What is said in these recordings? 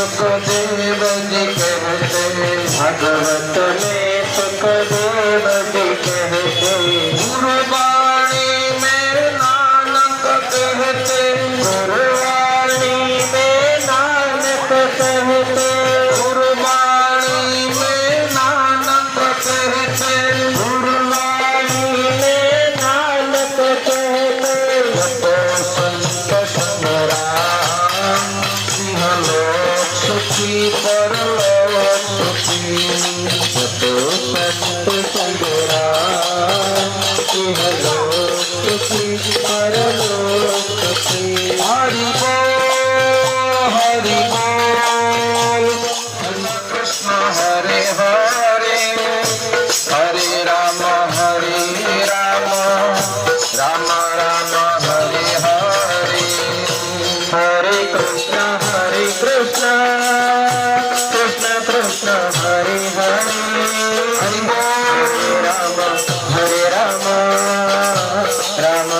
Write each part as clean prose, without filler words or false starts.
सुखदेव जी कहते, भागवत में सुखदेव जी कहते, गुरुवाणी में नानक कहते, गुरुवाणी में नानक कहते, गुरुवाणी में नानक कहते, गुरुवाणी में नानक कहते, जपो संत संग्राम सिंहलोक सुखी परलोक सुखी, जपो संत संग्राम सिंहलोक सुखी परलोक सुखी। हरि बोल हरि बोल, हरे कृष्ण हरे हरे, हरे राम राम राम हरे हरे, हरे कृष्ण कृष्ण कृष्ण हरे हरे, हरि बोल हरे राम राम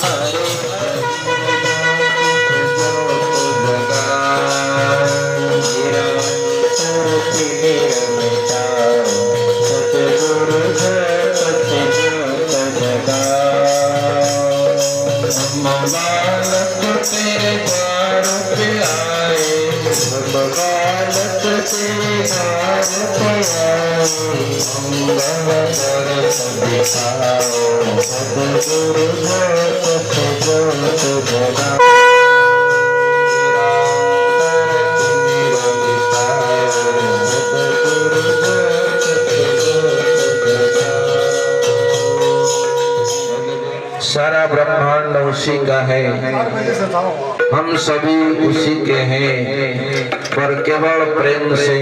हरे बालक तेरे द्वार पे आए, बालक तेरे द्वार पे आए, मंगल दर्शन दिखाओ, सद्गुरु भक्त जोत जगाओ। सारा ब्रह्मांड उसी का है, हम सभी उसी के हैं, पर केवल प्रेम से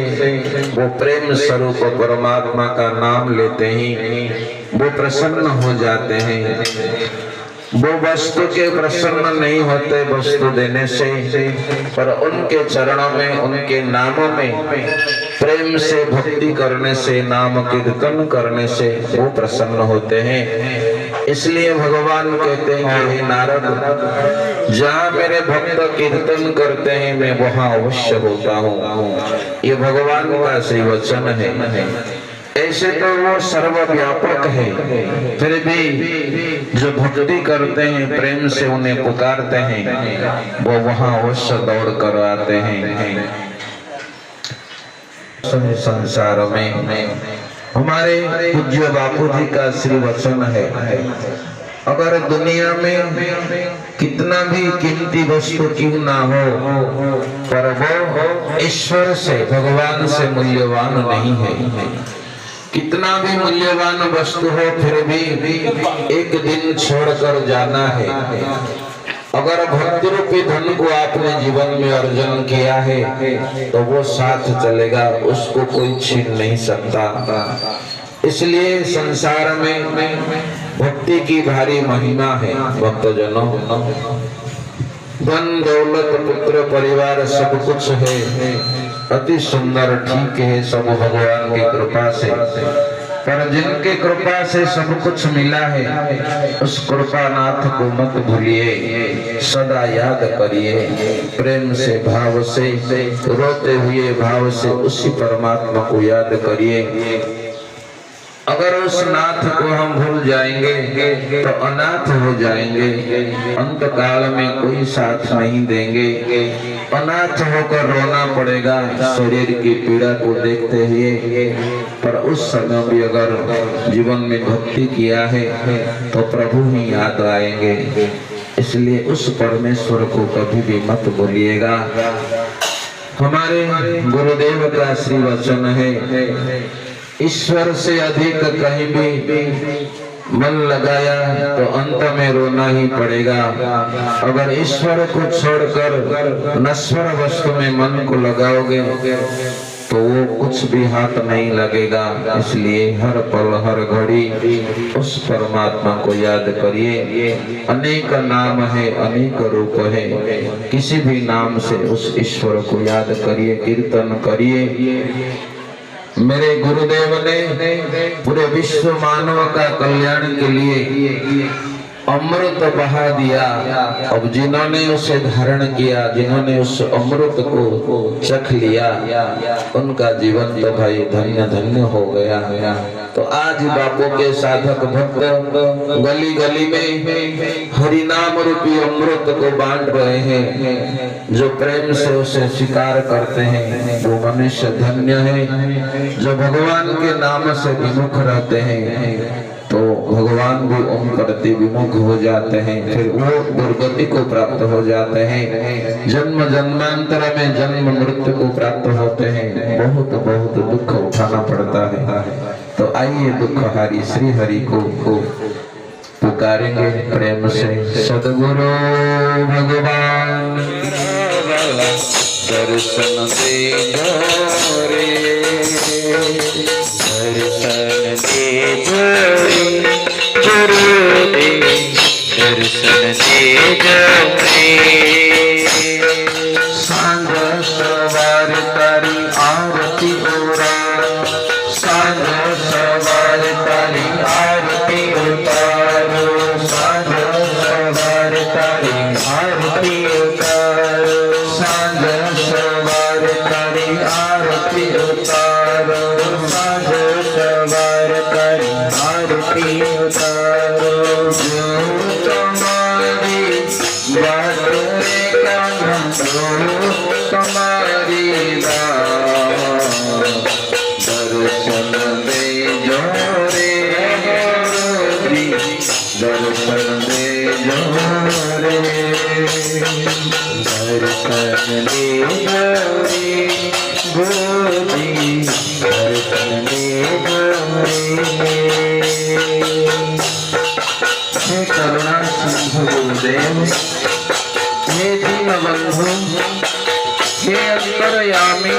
वो प्रेम स्वरूप परमात्मा का नाम लेते ही वो प्रसन्न हो जाते हैं। वो वस्तु के प्रसन्न नहीं होते वस्तु देने से, पर उनके चरणों में उनके नामों में प्रेम से भक्ति करने से, नाम कीर्तन करने से वो प्रसन्न होते हैं। इसलिए भगवान कहते हैं कि हे नारद, जहाँ मेरे भक्त कीर्तन करते हैं मैं वहाँ अवश्य होता हूँ। ये भगवान का श्री वचन है। ऐसे तो वो सर्वव्यापक है, फिर भी जो भक्ति करते हैं प्रेम से उन्हें पुकारते हैं वो वहाँ अवश्य दौड़ कर आते हैं। संसार में हमारे पूज्य बापू जी का श्री वचन है, अगर दुनिया में कितना भी कीमती वस्तु क्यों ना हो, पर वो ईश्वर से भगवान से मूल्यवान नहीं है। कितना भी मूल्यवान वस्तु हो फिर भी एक दिन छोड़कर जाना है। अगर भक्ति रूपी धन को आपने जीवन में अर्जन किया है तो वो साथ चलेगा, उसको कोई छीन नहीं सकता। इसलिए संसार में भक्ति की भारी महिमा है। भक्तजनों, धन दौलत पुत्र परिवार सब कुछ है, अति सुंदर ठीक है, सब भगवान की कृपा से। पर जिनके कृपा से सब कुछ मिला है उस कृपानाथ को मत भूलिए, सदा याद करिए, प्रेम से भाव से रोते हुए भाव से उसी परमात्मा को याद करिए। अगर उस नाथ को हम भूल जाएंगे तो अनाथ हो जाएंगे, अंत काल में कोई साथ नहीं देंगे, अनाथ होकर रोना पड़ेगा शरीर की पीड़ा को देखते हुए। पर उस समय भी अगर जीवन में भक्ति किया है तो प्रभु ही याद आएंगे। इसलिए उस परमेश्वर को कभी भी मत भूलिएगा। हमारे गुरुदेव का श्री वचन है, ईश्वर से अधिक कहीं भी मन लगाया तो अंत में रोना ही पड़ेगा। अगर ईश्वर को छोड़कर नश्वर वस्तु में मन को लगाओगे तो वो कुछ भी हाथ नहीं लगेगा। इसलिए हर पल हर घड़ी उस परमात्मा को याद करिए। अनेक नाम है, अनेक रूप है, किसी भी नाम से उस ईश्वर को याद करिए, कीर्तन करिए। मेरे गुरुदेव ने पूरे विश्व मानव का कल्याण के लिए अमृत बहा दिया। अब जिन्होंने उसे धारण किया, जिन्होंने उस अमृत को चख लिया, उनका जीवन तो भाई धन्य धन्य हो गया। तो आज बापू के साधक भक्त गली गली में हरि नाम रूपी अमृत को बांट रहे हैं। जो प्रेम से उसे स्वीकार करते हैं वो मनुष्य धन्य है। जो भगवान के नाम से विमुख रहते हैं तो भगवान भी उन प्रति विमुख हो जाते हैं, फिर वो दुर्गति को प्राप्त हो जाते हैं। जन्म जन्मांतर में जन्म मृत्यु को प्राप्त होते हैं। बहुत बहुत दुख उठाना पड़ता है। तो आइए दुखहारी श्री हरि को पुकारेंगे प्रेम से। सद्गुरु भगवान दर्शन दे रे, दर्शन दे दर्शन दे सांझ सवार तारी आरती ओरा, सांझ सवार तारी आरती उतारो, सांझ सवार तारी आरती उतारो, सांझ सवार तारी आरती उतारो, सांझ सवार तारी आरती उतारो। तुम्हारी दर्शन दे जोरे, दर्शन दे जोरे, दर्शन दे जोरे गोरी, दर्शन दे जोरे। हे करुणा सिंधु गुरुदेव, हे दीन बंधु, हे अंतर्यामी,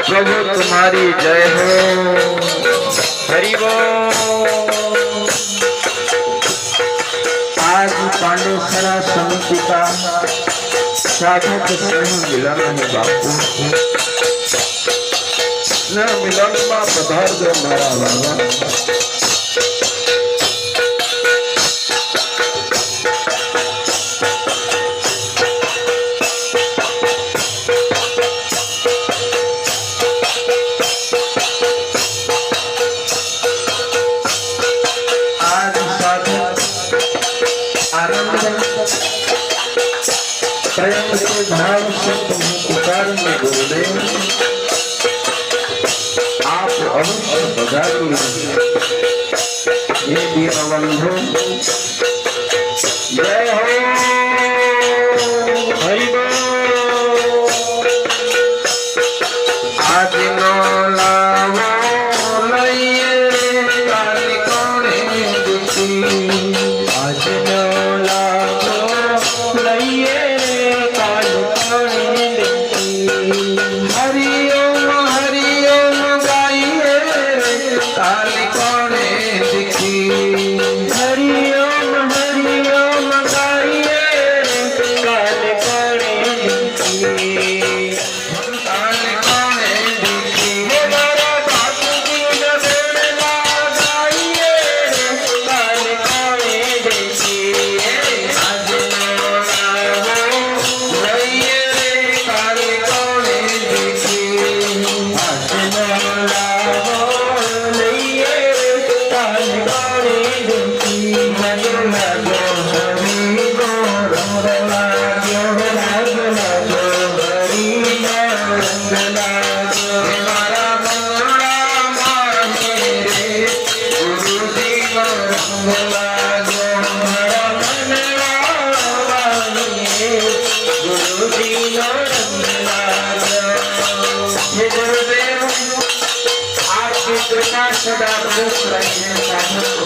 प्रभु तुम्हारी जय हो। हरि बोल। आज पांडेसरा समिति का साधक समूह मिलन है बापू। न मिलन में पधार दो मारा बाबा। प्रेम से भाव से तुम्हें पुकारेंगे गुरुदेव, आप अवश्य बजाइए। ये दीनबंधु जय हो। हरि बोल। आज नौलावो लइए काली कोणे दुखी, आज नौलावो लइए काली कोणे दिखी, हरिओम हरिओम गाइए काली कोणे दिखी, काली कोणे दिखी। मेरा बापू जी जगेला गाइए काली कोणे दिखी, आज नौलावो लइए काली कोणे दिखी, आज नौलावो सदा प्रसन्न रहे साधक को